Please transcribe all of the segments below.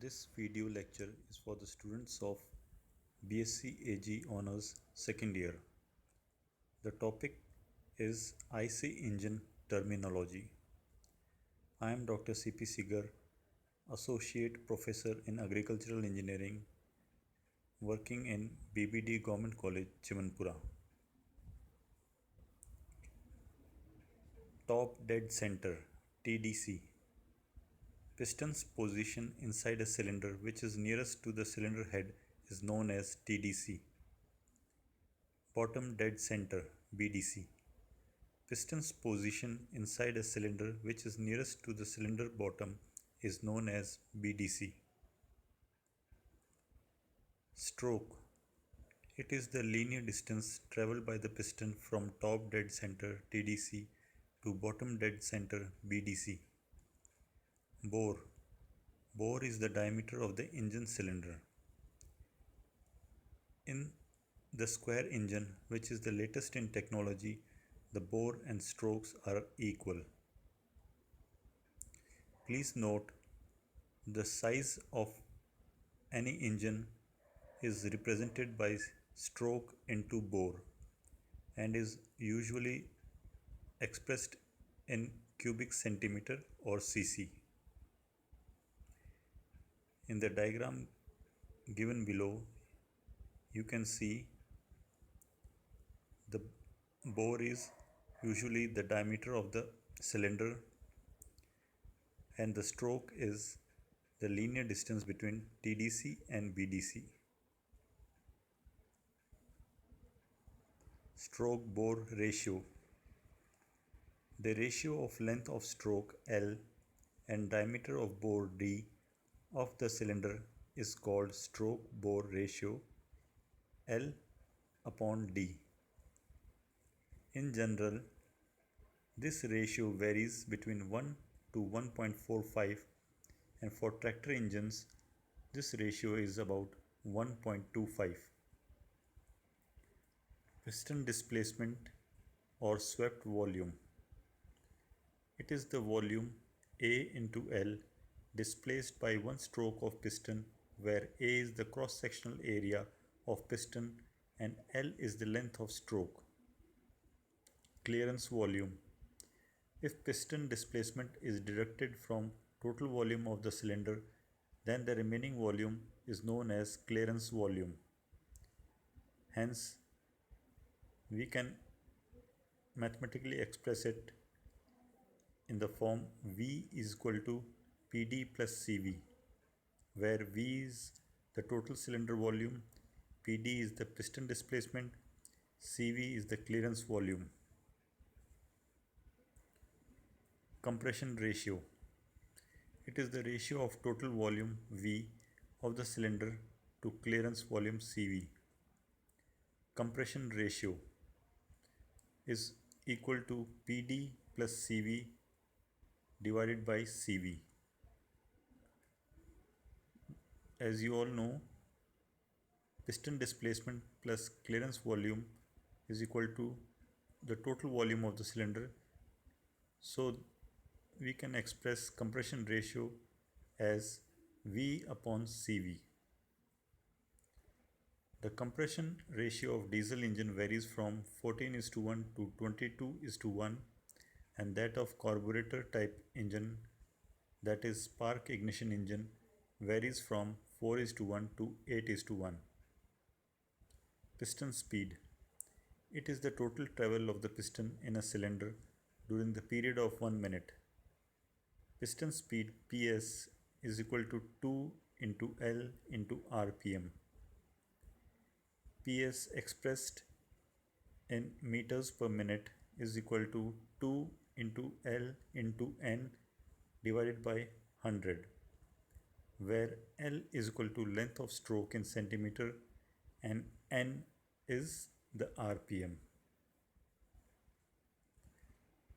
This video lecture is for the students of BSc AG Honours second year. The topic is IC engine terminology. I am Dr. CP SIGAR, Associate Professor in Agricultural Engineering, working in BBD Government College, Chimanpura. Top Dead Center TDC. Piston's position inside a cylinder which is nearest to the cylinder head is known as TDC. Bottom Dead Center BDC. Piston's position inside a cylinder which is nearest to the cylinder bottom is known as BDC. Stroke. It is the linear distance traveled by the piston from top dead center TDC to bottom dead center BDC. Bore. Bore is the diameter of the engine cylinder. In the square engine, which is the latest in technology, the bore and strokes are equal. Please note, the size of any engine is represented by stroke into bore and is usually expressed in cubic centimeter or cc. In the diagram given below, you can see the bore is usually the diameter of the cylinder and the stroke is the linear distance between TDC and BDC. Stroke bore ratio. The ratio of length of stroke L and diameter of bore D of the cylinder is called stroke bore ratio L upon D. In general, this ratio varies between 1 to 1.45 and for tractor engines this ratio is about 1.25. Piston displacement or swept volume. It is the volume A into L displaced by one stroke of piston, where A is the cross-sectional area of piston and L is the length of stroke. Clearance volume. If piston displacement is deducted from total volume of the cylinder, then the remaining volume is known as clearance volume. Hence, we can mathematically express it in the form V is equal to PD plus CV, where V is the total cylinder volume, PD is the piston displacement, CV is the clearance volume. Compression ratio. It is the ratio of total volume V of the cylinder to clearance volume CV. Compression ratio is equal to PD plus CV divided by CV. As you all know, piston displacement plus clearance volume is equal to the total volume of the cylinder. So we can express compression ratio as V upon CV. The compression ratio of diesel engine varies from 14:1 to 22:1, and that of carburetor type engine, that is spark ignition engine, varies from 4:1 to 8:1. Piston speed. It is the total travel of the piston in a cylinder during the period of 1 minute. Piston speed PS is equal to 2 into L into RPM. PS expressed in meters per minute is equal to 2 into L into N divided by 100, where L is equal to length of stroke in centimeter and N is the RPM.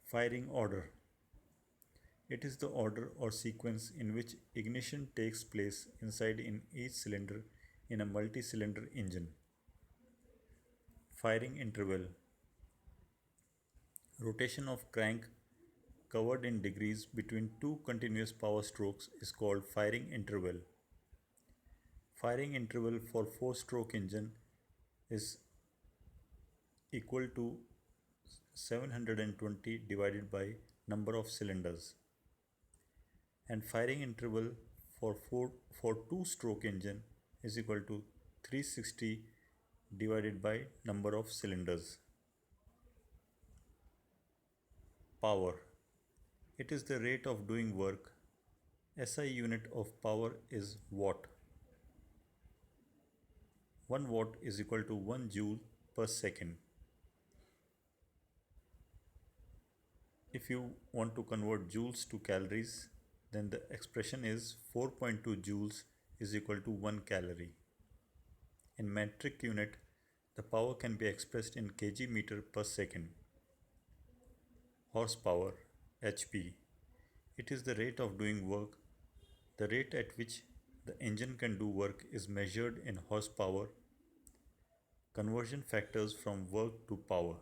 Firing order. It is the order or sequence in which ignition takes place inside in each cylinder in a multi-cylinder engine. Firing interval. Rotation of crank covered in degrees between two continuous power strokes is called firing interval. Firing interval for 4-stroke engine is equal to 720 divided by number of cylinders, and firing interval for 2-stroke engine is equal to 360 divided by number of cylinders. Power. It is the rate of doing work. SI unit of power is watt. 1 watt is equal to 1 joule per second. If you want to convert joules to calories, then the expression is 4.2 joules is equal to 1 calorie. In metric unit, the power can be expressed in kg meter per second. Horsepower, HP. It is the rate of doing work. The rate at which the engine can do work is measured in horsepower. Conversion factors from work to power.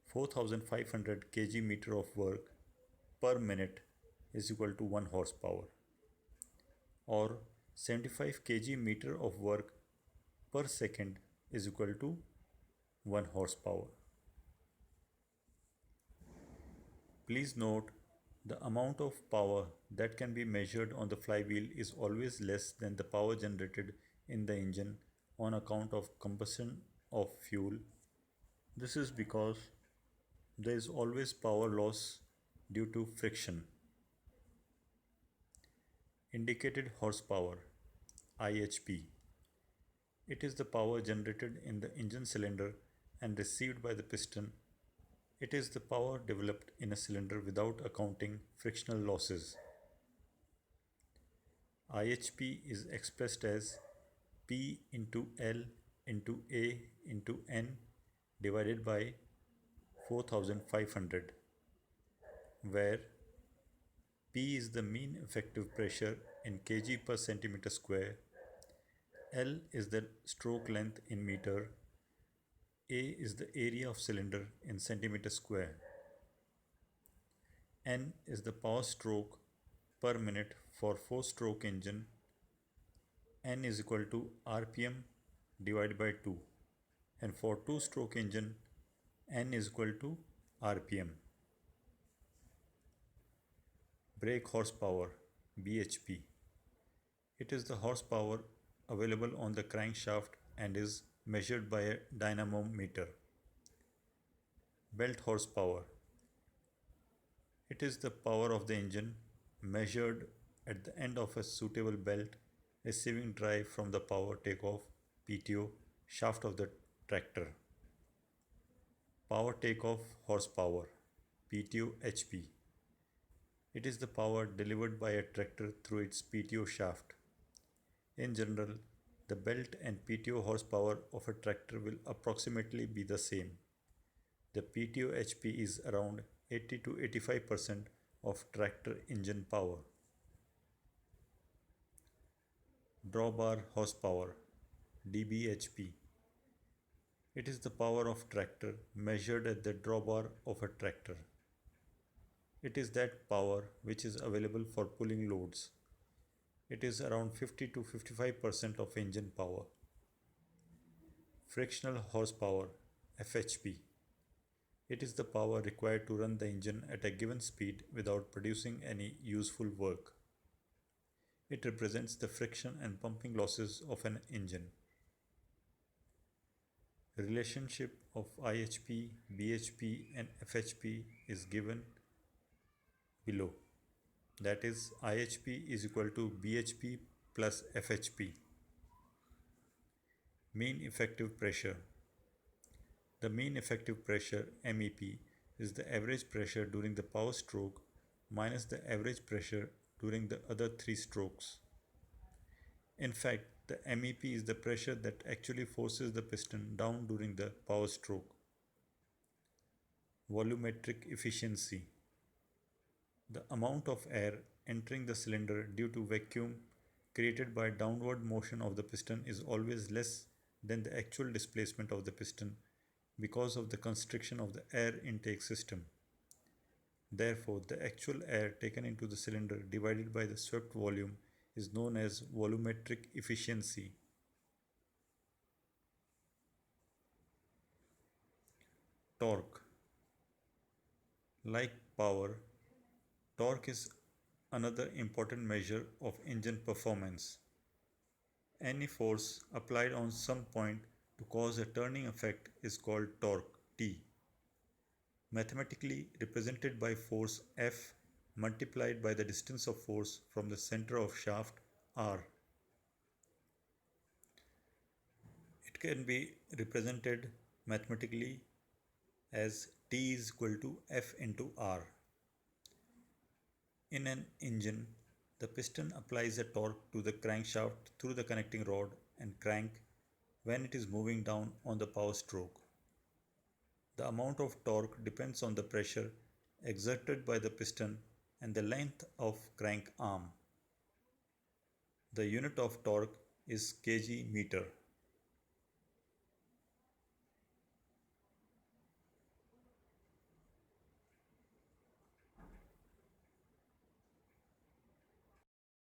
4500 kg meter of work per minute is equal to 1 horsepower, or 75 kg meter of work per second is equal to 1 horsepower. Please note, the amount of power that can be measured on the flywheel is always less than the power generated in the engine on account of combustion of fuel. This is because there is always power loss due to friction. Indicated horsepower, IHP. It is the power generated in the engine cylinder and received by the piston. It is the power developed in a cylinder without accounting frictional losses. IHP is expressed as P into L into A into N divided by 4500, where P is the mean effective pressure in kg per centimeter square, L is the stroke length in meter, A is the area of cylinder in centimeter square, N is the power stroke per minute for 4-stroke engine, N is equal to RPM divided by 2, and for 2-stroke engine, N is equal to RPM. Brake horsepower, bhp. It is the horsepower available on the crankshaft and is measured by a dynamometer. Belt horsepower. It is the power of the engine measured at the end of a suitable belt receiving drive from the power takeoff (PTO) shaft of the tractor. Power takeoff horsepower, PTO HP. It is the power delivered by a tractor through its PTO shaft. In general, the belt and PTO horsepower of a tractor will approximately be the same. The PTO HP is around 80 to 85% of tractor engine power. Drawbar horsepower, DBHP. It is the power of tractor measured at the drawbar of a tractor. It is that power which is available for pulling loads. It is around 50 to 55% of engine power. Frictional horsepower, FHP. It is the power required to run the engine at a given speed without producing any useful work. It represents the friction and pumping losses of an engine. Relationship of IHP, BHP and FHP is given below. That is, IHP is equal to BHP plus FHP. Mean effective pressure. The mean effective pressure, MEP, is the average pressure during the power stroke minus the average pressure during the other 3 strokes. In fact, the MEP is the pressure that actually forces the piston down during the power stroke. Volumetric efficiency. The amount of air entering the cylinder due to vacuum created by downward motion of the piston is always less than the actual displacement of the piston because of the constriction of the air intake system. Therefore, the actual air taken into the cylinder divided by the swept volume is known as volumetric efficiency. Torque. Like power, torque is another important measure of engine performance. Any force applied on some point to cause a turning effect is called torque T, mathematically represented by force F multiplied by the distance of force from the center of shaft R. It can be represented mathematically as T is equal to F into R. In an engine, the piston applies a torque to the crankshaft through the connecting rod and crank when it is moving down on the power stroke. The amount of torque depends on the pressure exerted by the piston and the length of crank arm. The unit of torque is kg meter.